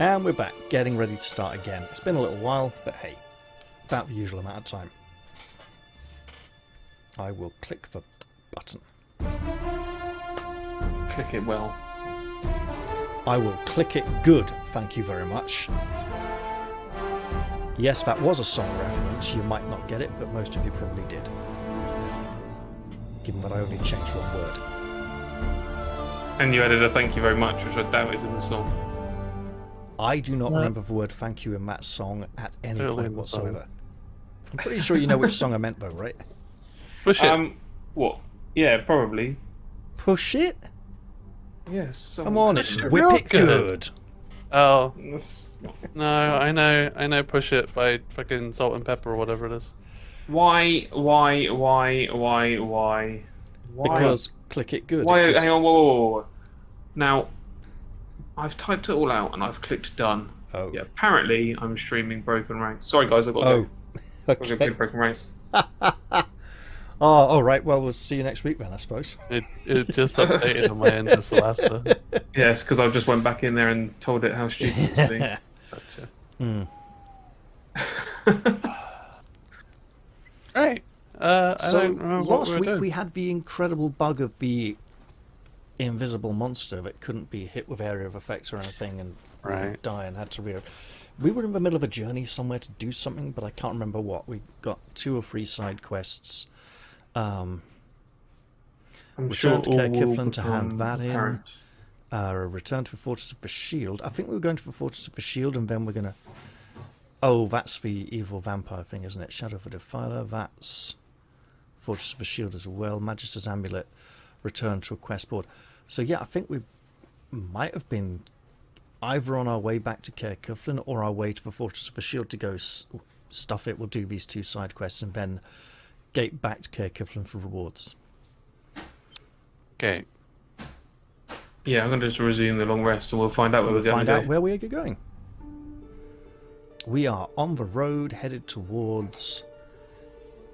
And we're back, getting ready to start again. It's been a little while, but hey, about the usual amount of time. I will click the button. Click it well. I will click it good, thank you very much. Yes, that was a song reference. You might not get it, but most of you probably did. Given that I only changed one word. And you added a thank you very much, which I doubt is in the song. I do not remember the word thank you in that song at any point whatsoever. I'm pretty sure you know which song I meant though, right? Push it. What? Yeah, probably. Push it? Yes. Come on, it's Real whip it good. good. Oh, That's... no, I know push it by fucking salt and pepper or whatever it is. Why? Because click it good. Why? It just- Hang on, whoa. Now, I've typed it all out and I've clicked done. Oh. Yeah, apparently I'm streaming Broken Ranks. Sorry guys, I've got to Oh. go. I've got to Okay. play Broken Ranks. Oh, all right. Well, we'll see you next week then, I suppose. It just updated on my end to Solasta. Yes, because I just went back in there and told it how stupid it was being. Gotcha. Right. I So don't remember what last we were week doing. we had the incredible bug of the invisible monster that couldn't be hit with area of effects or anything and Right. die and had to reload. We were in the middle of a journey somewhere to do something, but I can't remember what. We got 2 or 3 side quests. I'm Return to all Care will Kiflin to hand become that in. apparent. Return to the Fortress of the Shield. I think we were going to the Fortress of the Shield and then we're going to... Oh, that's the evil vampire thing, isn't it? Shadow of the Defiler. That's Fortress of the Shield as well. Magister's Amulet. Return to a quest board. So yeah, I think we might have been either on our way back to Care Kiflin or our way to the Fortress of the Shield to go stuff it. We'll do these 2 side quests and then gate back to Care Kiflin for rewards. Okay. Yeah, I'm going to just resume the long rest and we'll find out where We'll we're going find to out go. where we are going. We are on the road headed towards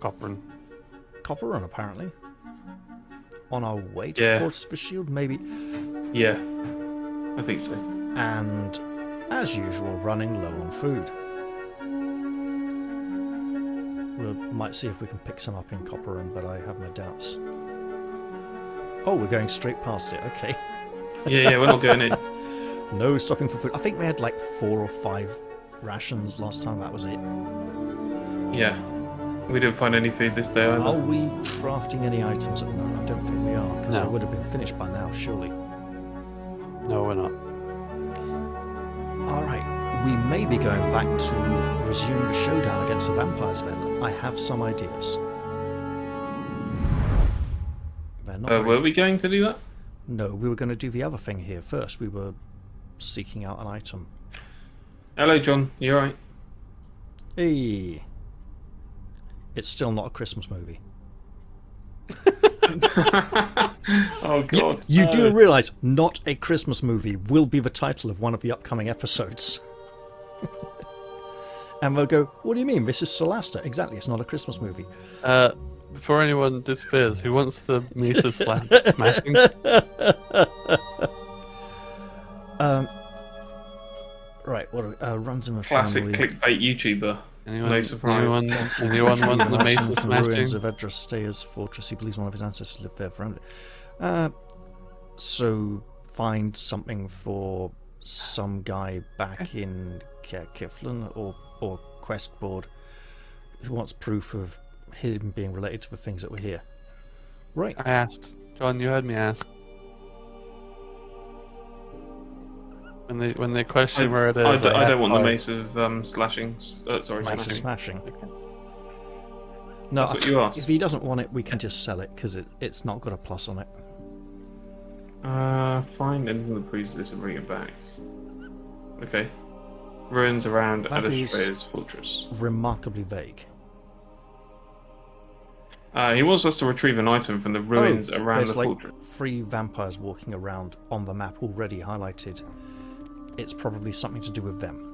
Copperin. Copperrun, apparently. On our way to Yeah. Fortress of the Shield, maybe. Yeah, I think so. And, as usual, running low on food. We might see if we can pick some up in Copperrun, but I have my doubts. Oh, we're going straight past it. Okay. Yeah, we're not going in. No stopping for food. I think we had like 4 or 5 rations last time. That was it. Yeah, we didn't find any food this day either. Are we crafting any items at the moment? I don't think we are, because No. it would have been finished by now, surely. No, we're not. Alright, we may be going back to resume the showdown against the vampires then. I have some ideas. They're not very- Were we going to do that? No, we were going to do the other thing here first. We were seeking out an item. Hello, John. You alright? Hey! It's still not a Christmas movie. Oh, God. You do realise not a Christmas movie will be the title of one of the upcoming episodes. And they'll go, what do you mean? This is Solasta. Exactly, it's not a Christmas movie. Before anyone disappears, who wants the Mises slap smashing? Right, what runs in the Classic family. clickbait YouTuber. Anyone, No surprise. anyone want the Mansion Mises from the ruins smashing? of Edrastea's fortress. He believes one of his ancestors lived there forever. So find something for some guy back in Care Kiflin or quest board who wants proof of him being related to the things that were here. Right. I asked. John, you heard me ask. When they question where it is, I don't want the to mace of slashing. Sorry, Massive smashing. smashing. No, That's what you asked. if he doesn't want it, we can just sell it because it's not got a plus on it. Find anything that proves this and bring it back. Okay. Ruins around That is- Adventurous fortress. Remarkably vague. He wants us to retrieve an item from the ruins around there's the like fortress. 3 vampires walking around on the map already highlighted. It's probably something to do with them.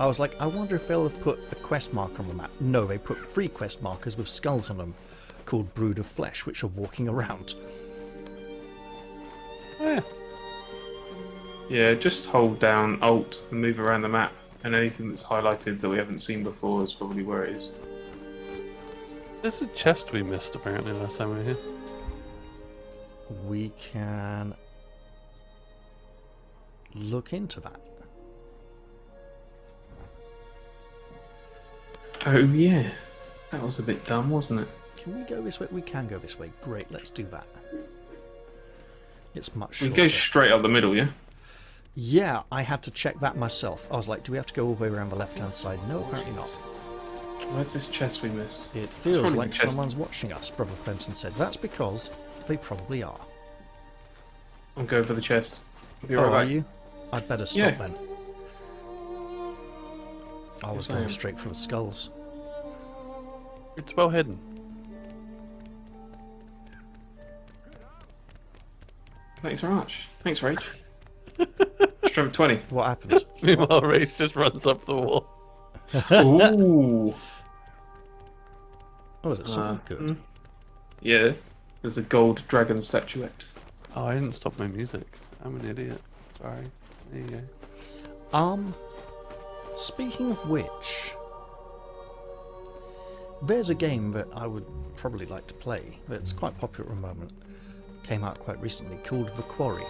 I was like, I wonder if they'll have put a quest marker on the map. No, they put 3 quest markers with skulls on them, called Brood of Flesh, which are walking around. Yeah. Yeah, just hold down Alt and move around the map, and anything that's highlighted that we haven't seen before is probably where it is. There's a chest we missed apparently last time we were here. We can look into that. Oh yeah, that was a bit dumb, wasn't it? Can we go this way? We can go this way. Great, let's do that. It's much We shorter. go straight up the middle, yeah? Yeah, I had to check that myself. I was like, do we have to go all the way around the left-hand side? No, apparently not. Where's this chest we missed? It feels probably like the chest. someone's watching us, Brother Fenton said. That's because they probably are. I'm going for the chest. I'll be Oh, right are back. you? I'd better stop Yeah. then. I was Yes, I going am. straight for the skulls. It's well hidden. Thanks very much. Thanks, Rach. Strength 20. What happened? Meanwhile, Rage just runs up the wall. Ooh. Oh, is it something good? Yeah, there's a gold dragon statuette. Oh, I didn't stop my music. I'm an idiot. Sorry. There you go. Speaking of which, there's a game that I would probably like to play that's quite popular at the moment. Came out quite recently, called The Quarry.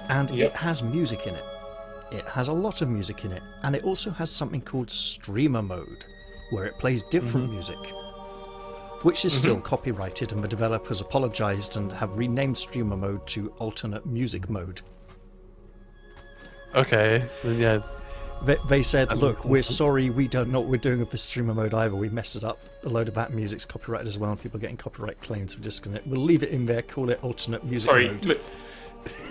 And Yep. it has music in it. It has a lot of music in it, and it also has something called streamer mode, where it plays different music, which is still copyrighted, and the developers apologized and have renamed streamer mode to alternate music mode. Okay, then yeah. They said, That look, makes we're sense. sorry, we don't know what we're doing with the streamer mode either. We messed it up. A load of that music's copyrighted as well, and people are getting copyright claims. We'll leave it in there, call it alternate music Sorry, mode. look.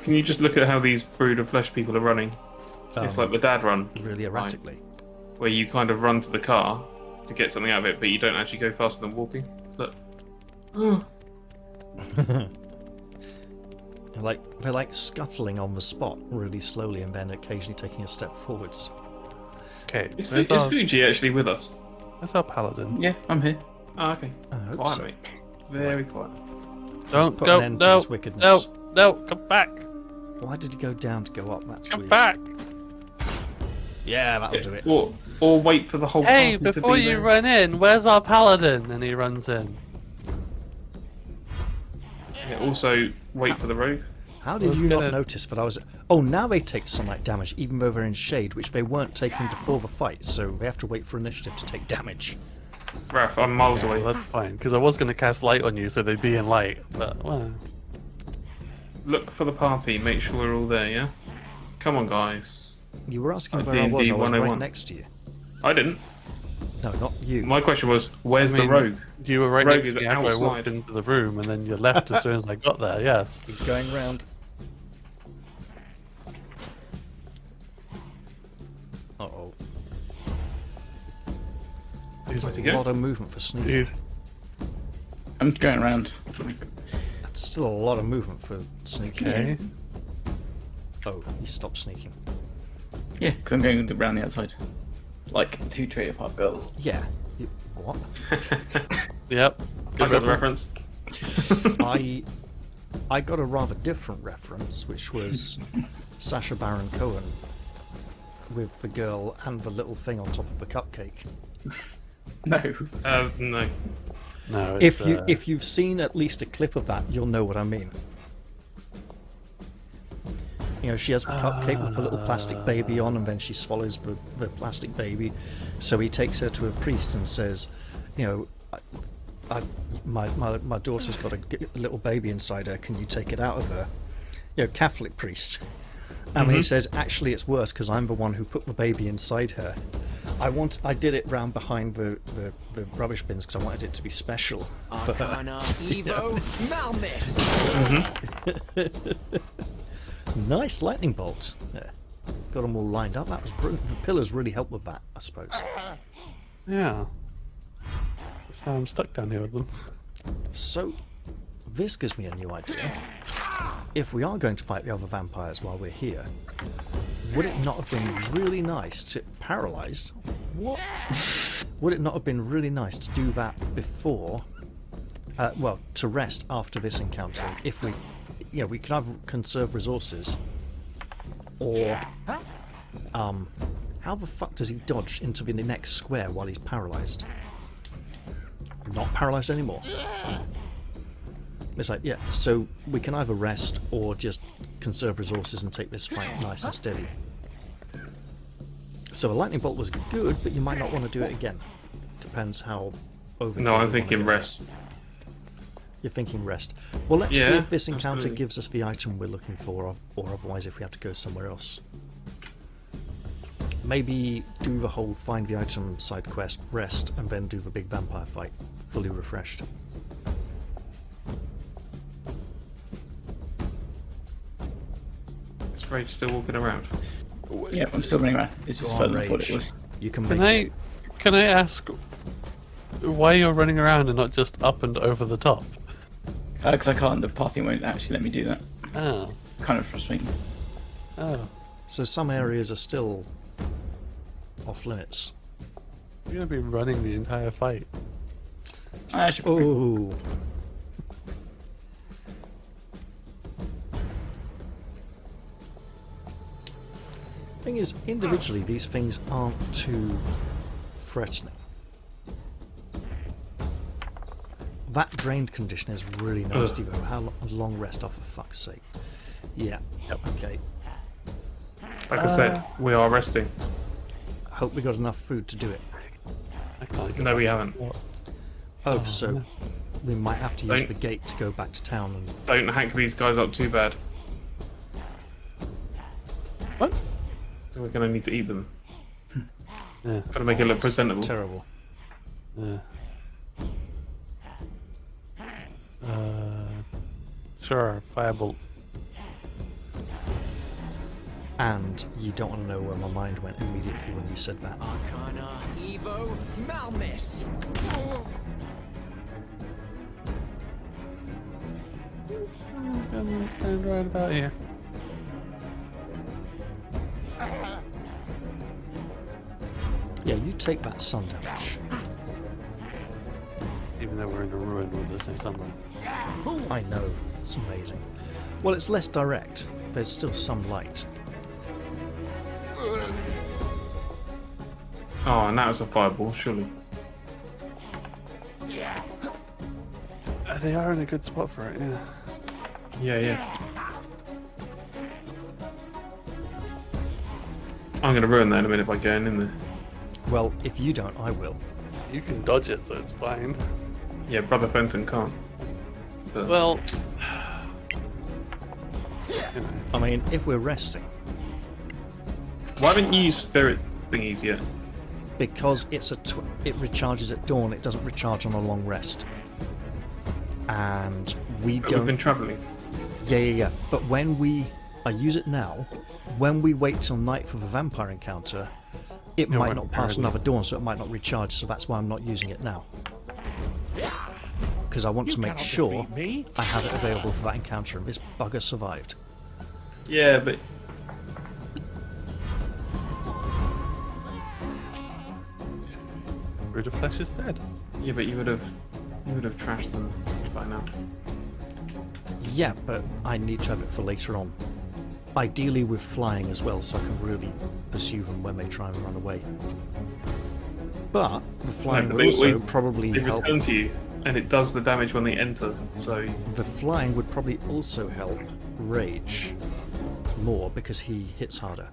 Can you just look at how these brood of flesh people are running? It's like the dad run, Really erratically. where you kind of run to the car to get something out of it, but you don't actually go faster than walking. Look. They're like scuttling on the spot really slowly and then occasionally taking a step forwards. Okay, Is there's our, Fuji actually with us? there's our paladin. Yeah, I'm here. Oh, okay. I hope Quiet, so. mate. Very quiet. Don't put go, an end to no, this wickedness. no, come back, Why did he go down to go up? That's come weird. back. Yeah, that'll do it. Or wait for the whole Hey, party to before be you there. run in, where's our paladin? And he runs in. Yeah, also, wait for the rogue. How did was you not gonna- notice that I was... Oh, now they take sunlight damage even though they're in shade, which they weren't taking before the fight, so they have to wait for initiative to take damage. Raph, I'm miles away. Well, that's fine, because I was going to cast light on you so they'd be in light, but, well... Look for the party, make sure we're all there, yeah? Come on, guys. You were asking like where I was. D&D I was right 101. next to you. I didn't. No, not you. My question was, where's I mean, the rogue? You were right Rogue next is to me after I walked outside. into the room, and then you left as soon as I got there, yes. He's going round. Uh-oh. He's, Where's he A go? lot of movement for sneaking. he's, I'm going around. That's still a lot of movement for sneaking. okay. Oh, he stopped sneaking. Yeah, because I'm going around the outside. Like 2 trailer park girls. Yeah. What? Yep. I Good got the reference. reference. I got a rather different reference, which was Sacha Baron Cohen with the girl and the little thing on top of the cupcake. No. No. No, it's, If you've seen at least a clip of that, you'll know what I mean. You know, she has the cupcake with the little plastic baby on, and then she swallows the plastic baby. So he takes her to a priest and says, you know, my daughter's got a little baby inside her. Can you take it out of her? You know, Catholic priest. And he says, actually, it's worse because I'm the one who put the baby inside her. I did it round behind the rubbish bins because I wanted it to be special for her. Arcana Evo Malmis. Nice lightning bolt. Yeah. Got them all lined up. That was brilliant. The pillars really helped with that, I suppose. yeah. So I'm stuck down here with them. So, this gives me a new idea. If we are going to fight the other vampires while we're here, would it not have been really nice to... Paralysed? What? Would it not have been really nice to do that before... well, to rest after this encounter, yeah, we can either conserve resources, or how the fuck does he dodge into the next square while he's paralyzed? Not paralyzed anymore. It's like, yeah, so we can either rest or just conserve resources and take this fight nice and steady. So a lightning bolt was good, but you might not want to do it again. Depends how over. No, I'm thinking rest. You're thinking rest. Well, let's see Yeah, if this encounter absolutely. gives us the item we're looking for, or otherwise if we have to go somewhere else. Maybe do the whole find the item side quest, rest, and then do the big vampire fight, fully refreshed. Is Rage still walking around? Yeah, I'm still running around. It's just Go on, further than I thought Rage. it was. You can Can make I ask why you're running around and not just up and over the top? Because I can't. The pathing won't actually let me do that. Oh. Kind of frustrating. Oh. So some areas are still off limits. You're going to be running the entire fight. I should. Oh. Thing is, individually, these things aren't too threatening. That drained condition is really nasty, though. How long rest off, for fuck's sake? Yeah. Okay. Like I said, we are resting. Hope we got enough food to do it. I can't get No, we back. haven't. What? Oh, so we might have to use Don't- the gate to go back to town. And Don't hack these guys up too bad. What? So we're going to need to eat them. Yeah. Got to make it look presentable. terrible. Yeah. Sure, firebolt. And you don't want to know where my mind went immediately when you said that. Arcana Evo Malmis. I'm gonna stand right about here. Yeah, you take that sun damage. Even though we're in a ruin where there's no sunlight. I know, it's amazing. Well, it's less direct. There's still some light. Oh, and that was a fireball, surely. They are in a good spot for it, yeah. Yeah, yeah. I'm going to ruin that in a minute by going in there. Well, if you don't, I will. You can dodge it, so it's fine. Yeah, Brother Fenton can't. But Well, you know, I mean, if we're resting, why haven't you used spirit thingies yet? because it recharges at dawn, it doesn't recharge on a long rest. And we But don't. we've been travelling. Yeah. But when I use it now, when we wait till night for the vampire encounter, it might right, not pass apparently. another dawn, so it might not recharge. So that's why I'm not using it now. Because I want to make sure I have it available for that encounter, and this bugger survived. Yeah, but Root of Flesh is dead. you would have trashed them by now. Yeah, but I need to have it for later on. Ideally with flying as well, so I can really pursue them when they try and run away. But the flying No, but would they also always- probably They help. return to you, and it does the damage when they enter. So The flying would probably also help Rage more because he hits harder.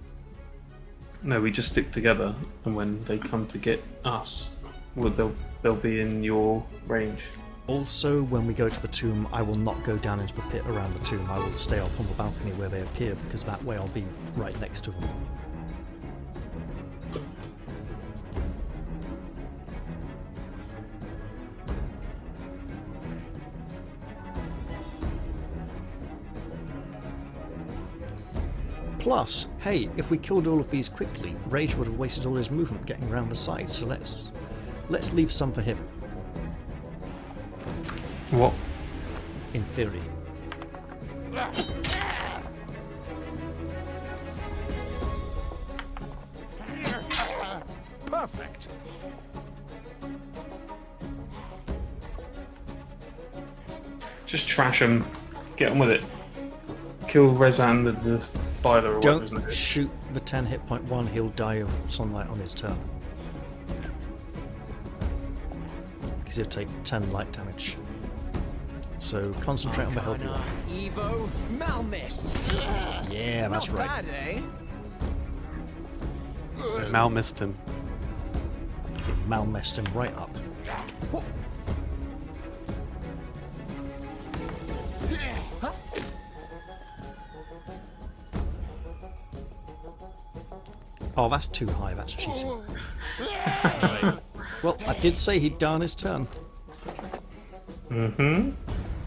no, we just stick together, and when they come to get us, well, they'll be in your range. Also, when we go to the tomb, I will not go down into the pit around the tomb. I will stay up on the balcony where they appear, because that way I'll be right next to them. Plus, hey, if we killed all of these quickly, Rage would have wasted all his movement getting around the side, so let's leave some for him, What? in theory. Perfect. Just trash them. Get on with it. kill Rezan the Defiler or whatever, Don't isn't it? shoot the 10 hit point one, he'll die of sunlight on his turn. Because he'll take 10 light damage. So concentrate on the healthy Arcana, one. Evo, Malmis. Yeah, that's Not right. bad, eh? Mal missed him. Mal messed him right up. Oh, that's too high, that's cheating. Right. Well, I did say he'd die on his turn. Mm-hmm.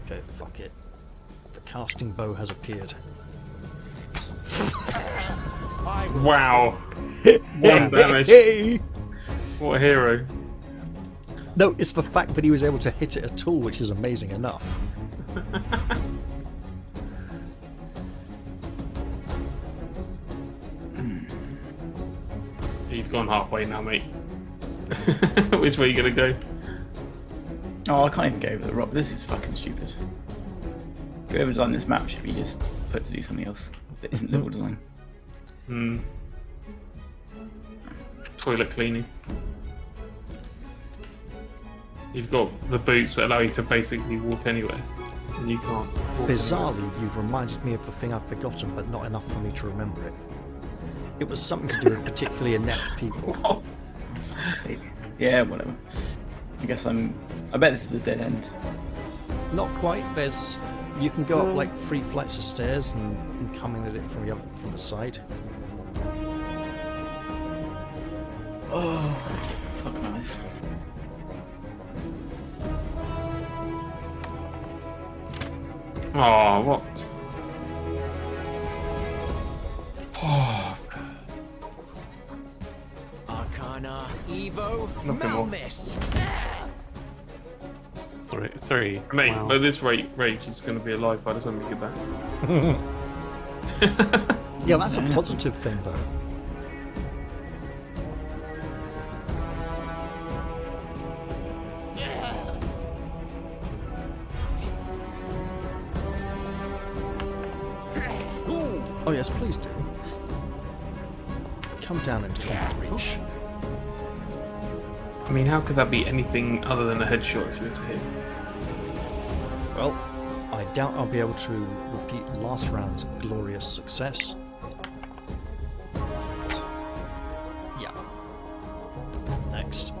Okay, fuck it. The casting bow has appeared. Wow. 1 damage. What a hero. No, it's the fact that he was able to hit it at all, which is amazing enough. You've gone halfway now, mate. Which way are you gonna go? Oh, I can't even go over the rock. This is fucking stupid. Whoever designed this map should be just put to do something else that isn't level design. Hmm. Toilet cleaning. You've got the boots that allow you to basically walk anywhere, and you can't. Walk Bizarrely, you've reminded me of the thing I've forgotten, but not enough for me to remember it. It was something to do with particularly inept people. Oh, for fuck's sake. Yeah, whatever. I guess I bet this is the dead end. Not quite. You can go up like 3 flights of stairs and come in at it from the side. Oh, fuck my life. Oh, what? Oh, Arcana, Evo, Nothing more. Malmis. Three. mate, Wow. at this rate, Rage is going to be alive by the time we get back. Yeah, that's a positive thing, though. Oh yes, please do. Come down into combat reach. I mean, how could that be anything other than a headshot if you were to hit? Well, I doubt I'll be able to repeat last round's glorious success. Yeah. Next.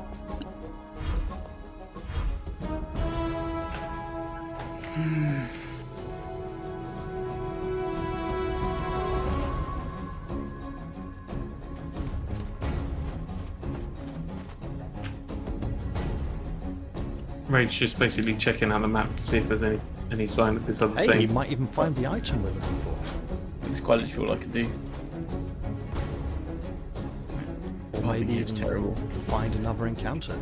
Rage just basically checking out the map to see if there's any sign of this other Hey, thing. you might even find the item we're looking for. It's quite literally all I can do. Or I think maybe it's even terrible. find another encounter.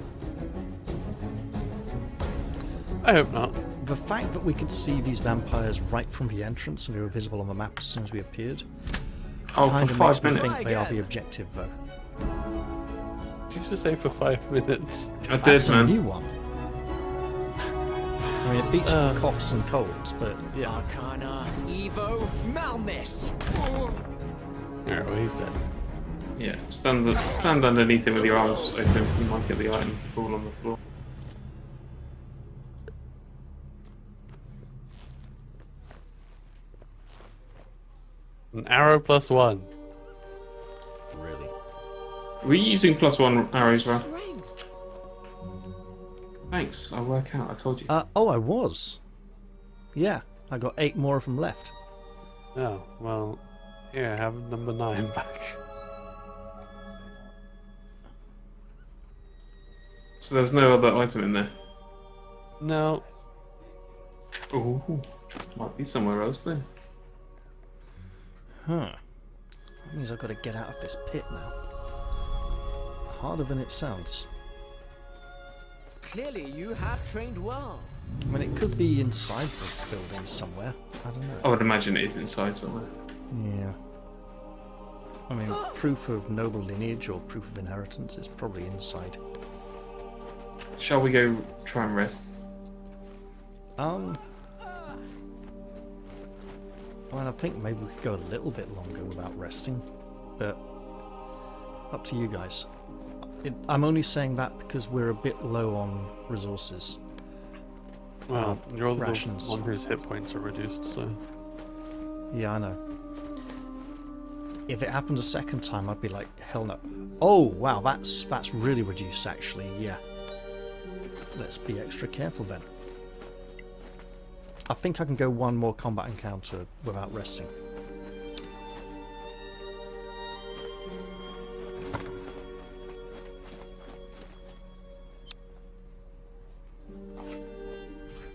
I hope not. The fact that we could see these vampires right from the entrance and they were visible on the map as soon as we appeared Oh, for kind of 5 makes me minutes. think they are the objective, though. Did you just say for 5 minutes? I did, That's a man. new one. I mean, it beats for coughs and colds, but yeah. Arcana, Evo, Malmis. Yeah, well, he's dead. Yeah, stand underneath it with your arms open. You might get the item fall on the floor. An arrow +1. Really. Were you using +1 arrows, Ralph? Strength. Thanks, I'll work out. I told you. Oh, I was. Yeah, I got 8 more of them left. Oh, well, here, have number 9 back. So there was no other item in there. No. Ooh, might be somewhere else then. Huh. That means I've got to get out of this pit now. Harder than it sounds. Clearly, you have trained well. I mean, it could be inside the building somewhere. I don't I know. would imagine it is inside somewhere. Yeah. I mean, proof of noble lineage or proof of inheritance is probably inside. Shall we go try and rest? Well, I think maybe we could go a little bit longer without resting, but up to you guys. I'm only saying that because we're a bit low on resources. Well, you're the rations. one whose hit points are reduced, so... Yeah, I know. If it happened a second time, I'd be like, hell no. Oh, wow, that's really reduced, actually, yeah. Let's be extra careful then. I think I can go one more combat encounter without resting.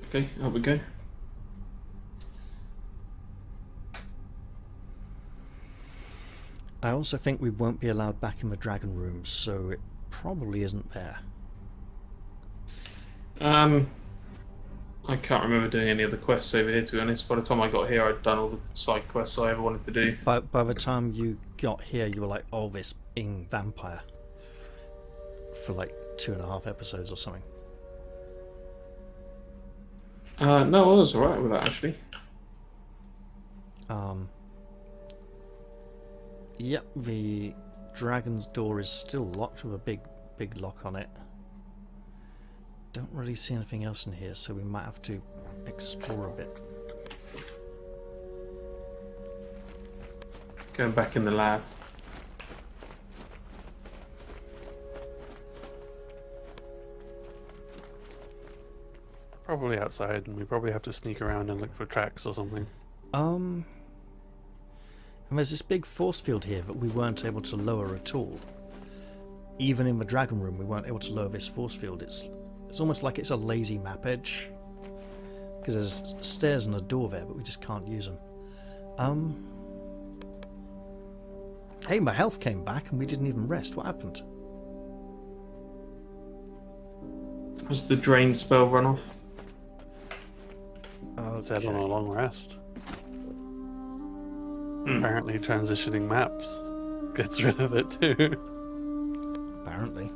Okay, up we go. I also think we won't be allowed back in the dragon rooms, so it probably isn't there. I can't remember doing any of the quests over here, to be honest. By the time I got here, I'd done all the side quests I ever wanted to do. By the time you got here, you were like, oh, this being vampire. For like 2.5 episodes or something. No, I was alright with that, actually. Yep, the dragon's door is still locked with a big lock on it. Don't really see anything else in here, so we might have to explore a bit. Going back in the lab. Probably outside, and we probably have to sneak around and look for tracks or something. And there's this big force field here that we weren't able to lower at all. Even in the dragon room, we weren't able to lower this force field. It's almost like it's a lazy map edge. Because there's stairs and a door there, but we just can't use them. Hey, my health came back and we didn't even rest. What happened? Was the drain spell run off? Let's head on a long rest. Hmm. Apparently transitioning maps gets rid of it too. Apparently.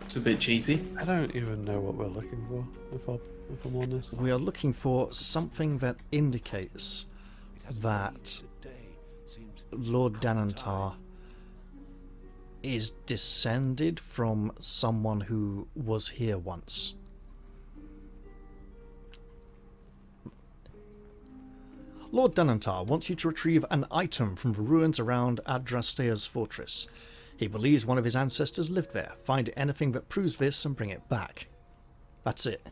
It's a bit cheesy. I don't even know what we're looking for, if I'm honest. We are looking for something that indicates that Lord Danantar is descended from someone who was here once. Lord Danantar wants you to retrieve an item from the ruins around Adrastea's fortress. He believes one of his ancestors lived there. Find anything that proves this and bring it back. That's it.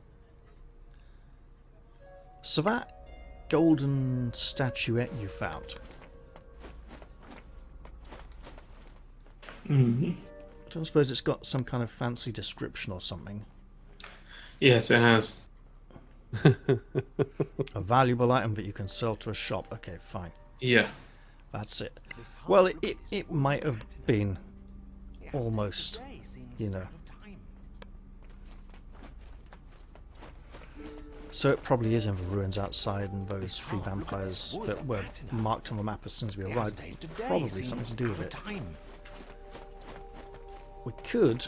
So that golden statuette you found. Mm-hmm. I don't suppose it's got some kind of fancy description or something. Yes, it has. A valuable item that you can sell to a shop. Okay, fine. Yeah. That's it. Well, it might have been almost, you know. So it probably is in the ruins outside, and those 3 vampires that were marked on the map as soon as we arrived. Probably something to do with it. We could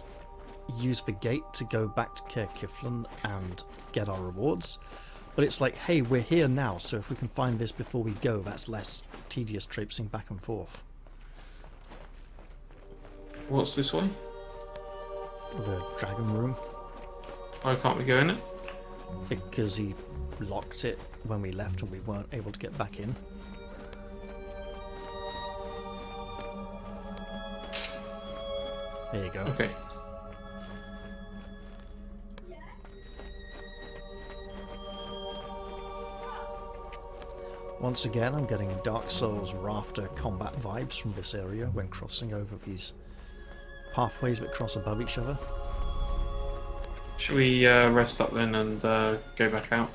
use the gate to go back to Caer Kiflin and get our rewards, but it's like, hey, we're here now, so if we can find this before we go, that's less tedious traipsing back and forth. What's this way? The dragon room, Why can't we go in it? because he locked it when we left and we weren't able to get back in. There you go. Okay. Once again, I'm getting Dark Souls rafter combat vibes from this area when crossing over these pathways that cross above each other. Should we rest up then and go back out?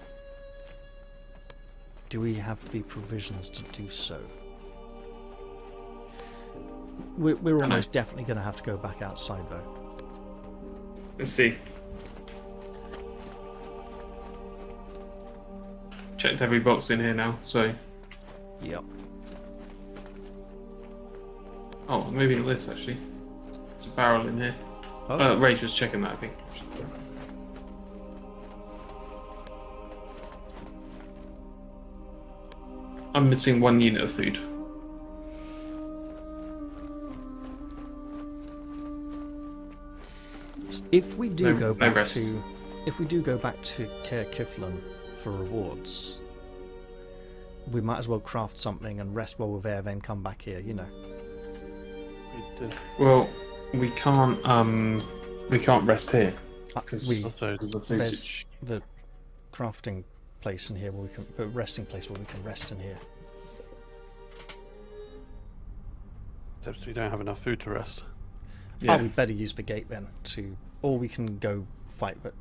Do we have the provisions to do so? We're almost definitely going to have to go back outside though. Let's see. Checked every box in here now, so... Yep. Oh, maybe not this actually. There's a barrel in here. Oh. Rage was checking that, I think. I'm missing 1 unit of food. If we do No- go no back rest. to, if we do go back to Caer Kiflin for rewards, we might as well craft something and rest while we're there, then come back here. You know. We did. Well, we can't rest here because We Also, of the there's footage. the crafting place in here where we can, the resting place where we can rest in here. except we don't have enough food to rest. Yeah. Oh, we better use the gate then to, or we can go fight. But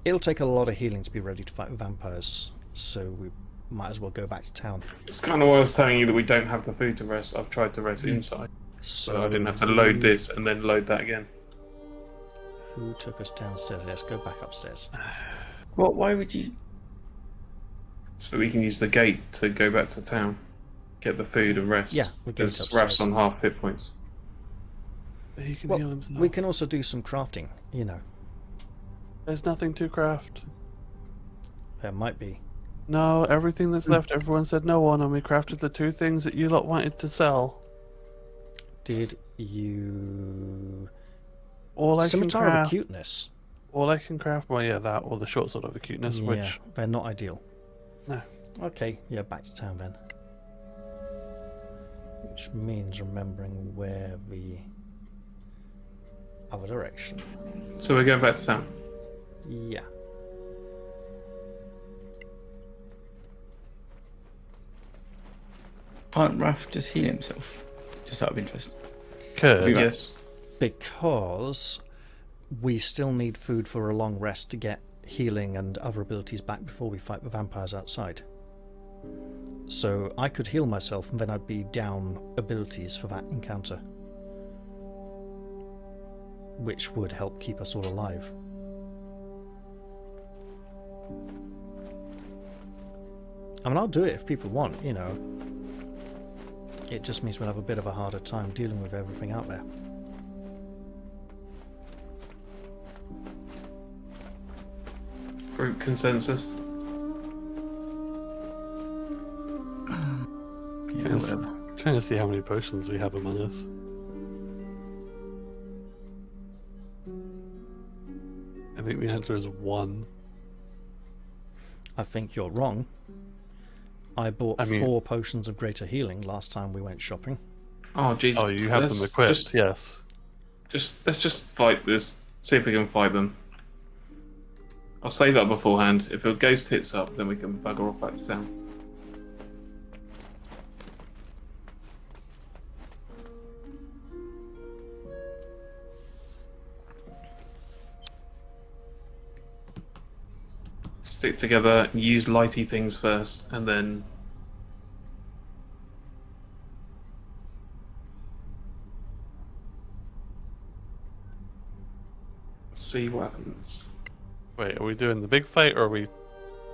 it'll take a lot of healing to be ready to fight with vampires, so we might as well go back to town. It's kind of why I was telling you that we don't have the food to rest. I've tried to rest inside, so I didn't have to load this and then load that again. Who took us downstairs? Let's go back upstairs. What? Why would you? So we can use the gate to go back to town, get the food and rest. Yeah, the gate because upstairs. Raf's on half hit points. He can Well, heal himself. we can also do some crafting. You know, There's nothing to craft. there might be. No, everything that's left, everyone said no on, and we crafted the 2 things that you lot wanted to sell. Did you? All I can Scimitar of craft. acuteness. All I can craft. Well, yeah, that or the short sword of acuteness, Yeah, which they're not ideal. no. Okay, yeah, back to town then. Which means remembering where the other direction. So we're going back to town. Yeah. Can't Raph just heal himself? Just out of interest. Could. Yeah. Yes. Because we still need food for a long rest to get healing and other abilities back before we fight the vampires outside. So I could heal myself and then I'd be down abilities for that encounter, which would help keep us all alive. I mean, I'll do it if people want, you know. It just means we'll have a bit of a harder time dealing with everything out there. Group consensus. Yeah, Yes. whatever. Trying to see how many potions we have among us. I think the answer is 1. I think you're wrong. I bought I mean- 4 potions of greater healing last time we went shopping. Oh jeez. Oh, you have Let's them equipped. Yes. Let's just fight this. See if we can fight them. I'll save up beforehand. If a ghost hits up, then we can bugger off back to town. Stick together, use lighty things first, and then see what happens. Wait, are we doing the big fight, or are we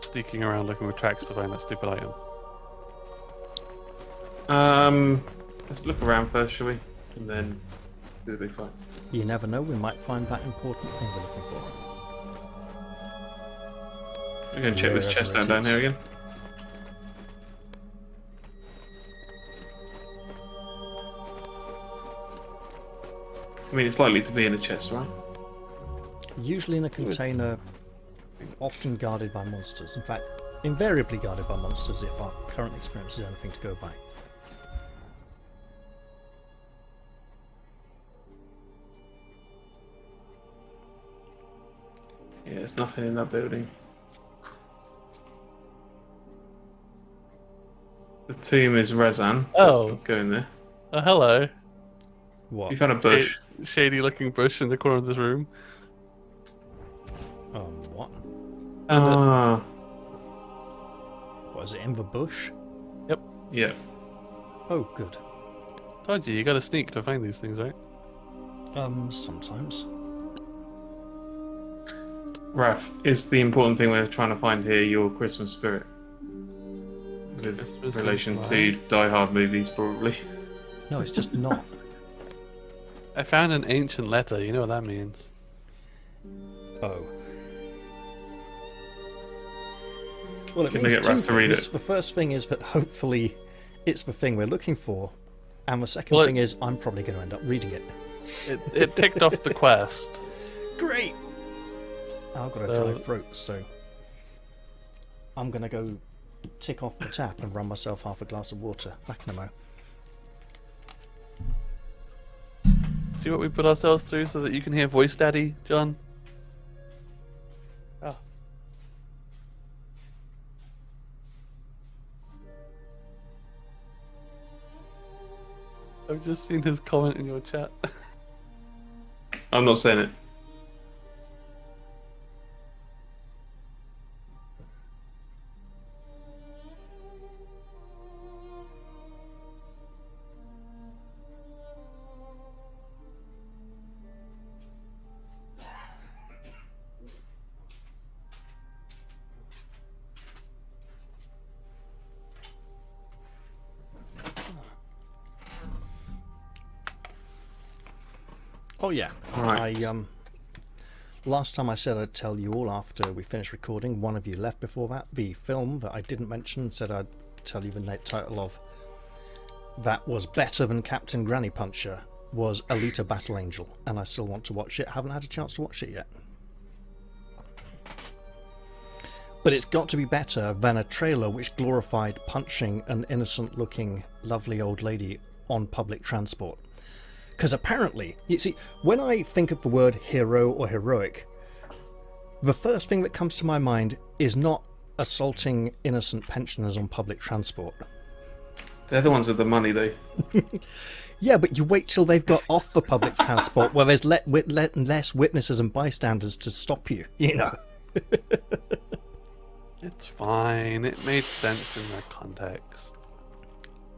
sneaking around looking for tracks to find that stupid item? Let's look around first, shall we? And then do the big fight. You never know, we might find that important thing we're looking for. We're going to check this Wherever chest it out down is. here again. I mean, it's likely to be in a chest, right? Usually in a container, often guarded by monsters. In fact, invariably guarded by monsters if our current experience is anything to go by. Yeah, there's nothing in that building. The tomb is Rezan. Oh. Let's go in there. Oh, hello. What? You found a bush. Shady looking bush in the corner of this room. What? And Ah, What is it, in the bush? yeah. Oh, good. told you gotta sneak to find these things, right? Sometimes. Raf, is the important thing we're trying to find here your Christmas spirit? With Christmas relation spirit. to Die Hard movies, probably. No, it's just not. I found an ancient letter, you know what that means. Oh. Well, it Can means they get two Raph to read things. it? The first thing is that hopefully it's the thing we're looking for, and the second Well, thing is I'm probably going to end up reading it. It ticked off the quest. Great! I've got a dry throat, so I'm going to go tick off the tap and run myself half a glass of water. Back in a mo. See what we put ourselves through so that you can hear voice daddy, John? Oh. I've just seen his comment in your chat. I'm not saying it. Oh yeah. Right. Last time I said I'd tell you all after we finished recording. One of you left before that. The film that I didn't mention said I'd tell you the title of that was better than Captain Granny Puncher was Alita Battle Angel, and I still want to watch it. Haven't had a chance to watch it yet. But it's got to be better than a trailer which glorified punching an innocent-looking, lovely old lady on public transport. Because apparently, you see, when I think of the word hero or heroic, the first thing that comes to my mind is not assaulting innocent pensioners on public transport. They're the ones with the money, though. Yeah, but you wait till they've got off the public transport where there's less witnesses and bystanders to stop you, you know. It's fine. It made sense in the context.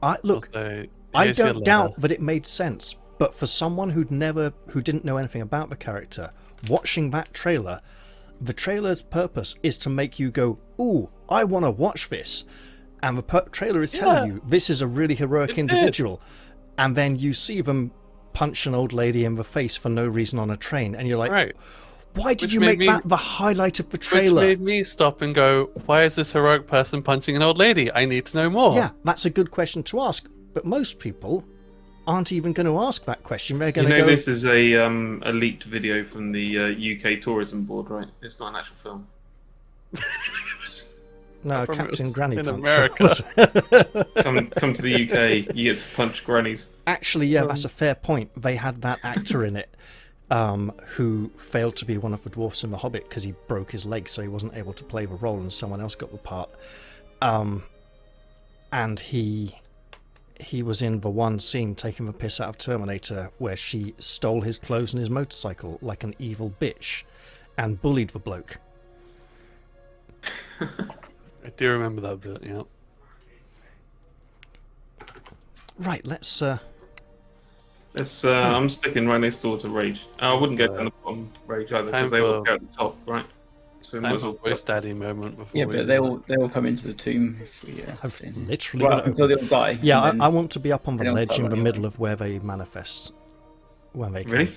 I Also, don't here's your doubt letter. that it made sense, but for someone who didn't know anything about the character, watching that trailer, the trailer's purpose is to make you go, "Ooh, I want to watch this," and the trailer is telling you this is a really heroic individual, and then you see them punch an old lady in the face for no reason on a train, and you're like, Right. "Why did Which you made make me- that the highlight of the Which trailer?" made me stop and go, why is this heroic person punching an old lady? I need to know more. Yeah, that's a good question to ask, but most people aren't even going to ask that question. They're You going to know go, this is a leaked video from the UK Tourism Board, right? It's not an actual film. "No, From Captain us Granny in Punch." America. Come to the UK, you get to punch grannies. Actually, yeah, that's a fair point. They had that actor in it who failed to be one of the dwarfs in The Hobbit because he broke his leg, so he wasn't able to play the role, and someone else got the part. And he was in the one scene taking the piss out of Terminator where she stole his clothes and his motorcycle like an evil bitch and bullied the bloke. I do remember that bit, yeah. Right, let's... I'm sticking right next door to Rage. I wouldn't go down the bottom Rage either Time because they all for- go at the top, right? So we might Time as for well a voice daddy moment before Yeah, we but do they'll come into the tomb if we. I've stay. literally Well, got it until open. they all die. Yeah, and I then want to be up on the they don't ledge start in the running middle away. of where they manifest when they come. Really?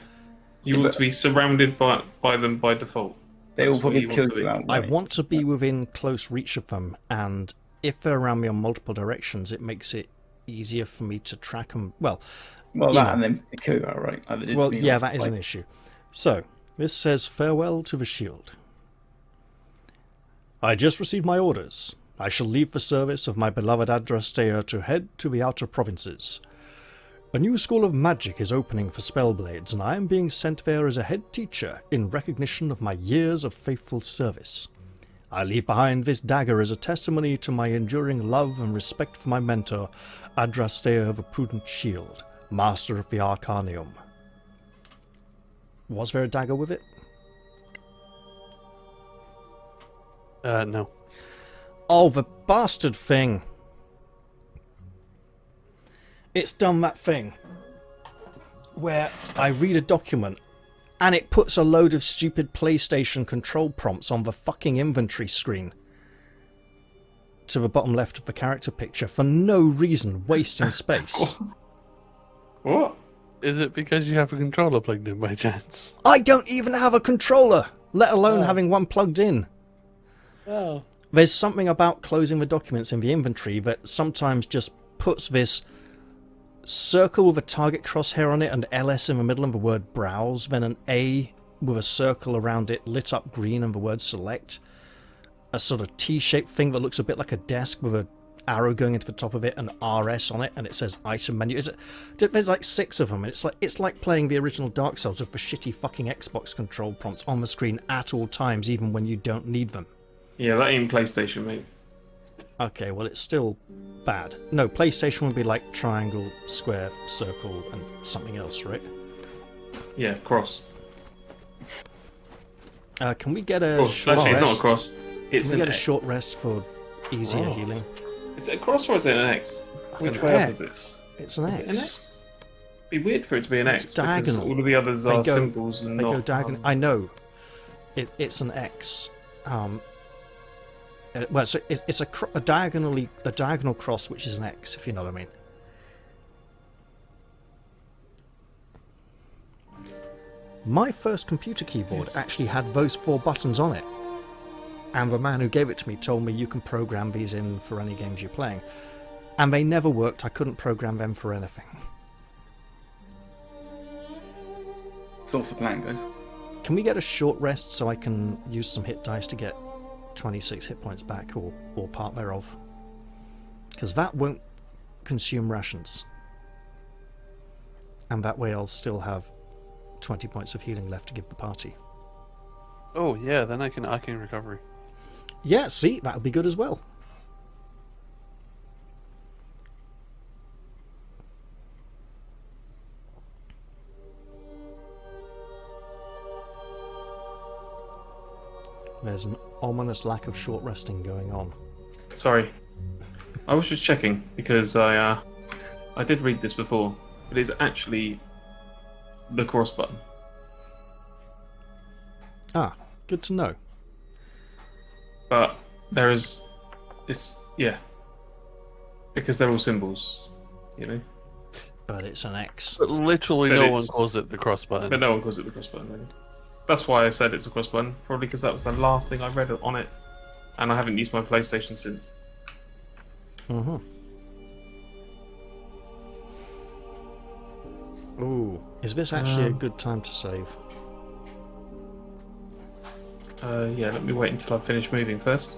You Yeah, want but- to be surrounded by them by default. They will That's what probably you want kill to you be. out. I want to be within close reach of them, and if they're around me on multiple directions, it makes it easier for me to track them. Well, Well, you that know. and then they kill you out, right? Like they did well, to me yeah, last that is an fight. issue. So, this says, "Farewell to the shield. I just received my orders. I shall leave the service of my beloved Adrastea to head to the outer provinces. A new school of magic is opening for spellblades, and I am being sent there as a head teacher in recognition of my years of faithful service. I leave behind this dagger as a testimony to my enduring love and respect for my mentor, Adrastea of a Prudent Shield, Master of the Arcanium." Was there a dagger with it? No. Oh, the bastard thing. It's done that thing where I read a document and it puts a load of stupid PlayStation control prompts on the fucking inventory screen to the bottom left of the character picture for no reason, wasting space. What? Is it because you have a controller plugged in by chance? I don't even have a controller, let alone Oh. having one plugged in. Oh. There's something about closing the documents in the inventory that sometimes just puts this circle with a target crosshair on it and LS in the middle and the word browse, then an A with a circle around it lit up green and the word select, a sort of T-shaped thing that looks a bit like a desk with a arrow going into the top of it and RS on it, and it says item menu. There's like 6 of them, and it's like playing the original Dark Souls with the shitty fucking Xbox control prompts on the screen at all times, even when you don't need them. Yeah, that ain't PlayStation, mate. Okay, well, it's still bad. No, PlayStation would be like triangle, square, circle, and something else, right? Yeah, cross. Can we get a Cross. short Actually, rest? it's not a cross. It's Can we an get a X. short rest for easier Cross. healing? Is it a cross or is it an X? Which an way up X. is it? It's an Is X. it an X? Be weird for it to be an It's X because diagonal. all of the others They are go- symbols and They not. go diagonal. I know. It's an X. Well, so it's a diagonal cross, which is an X, if you know what I mean. My first computer keyboard Yes. actually had those 4 buttons on it, and the man who gave it to me told me you can program these in for any games you're playing, and they never worked. I couldn't program them for anything. So what's the plan, guys? Can we get a short rest so I can use some hit dice to get 26 hit points back, or part thereof? Because that won't consume rations. And that way I'll still have 20 points of healing left to give the party. Oh yeah, then I can recovery. Yeah, see, that'll be good as well. There's an ominous lack of short resting going on. Sorry, I was just checking because I did read this before. It is actually the cross button. Ah, good to know. But there is, it's because they're all symbols, you know. But it's an X. But literally But no one it's- calls it the cross button. But no one calls it the cross button. Really. That's why I said it's a cross button. Probably because that was the last thing I read on it, and I haven't used my PlayStation since. Mm-hmm. Ooh, is this actually a good time to save? Yeah, let me wait until I finish moving first.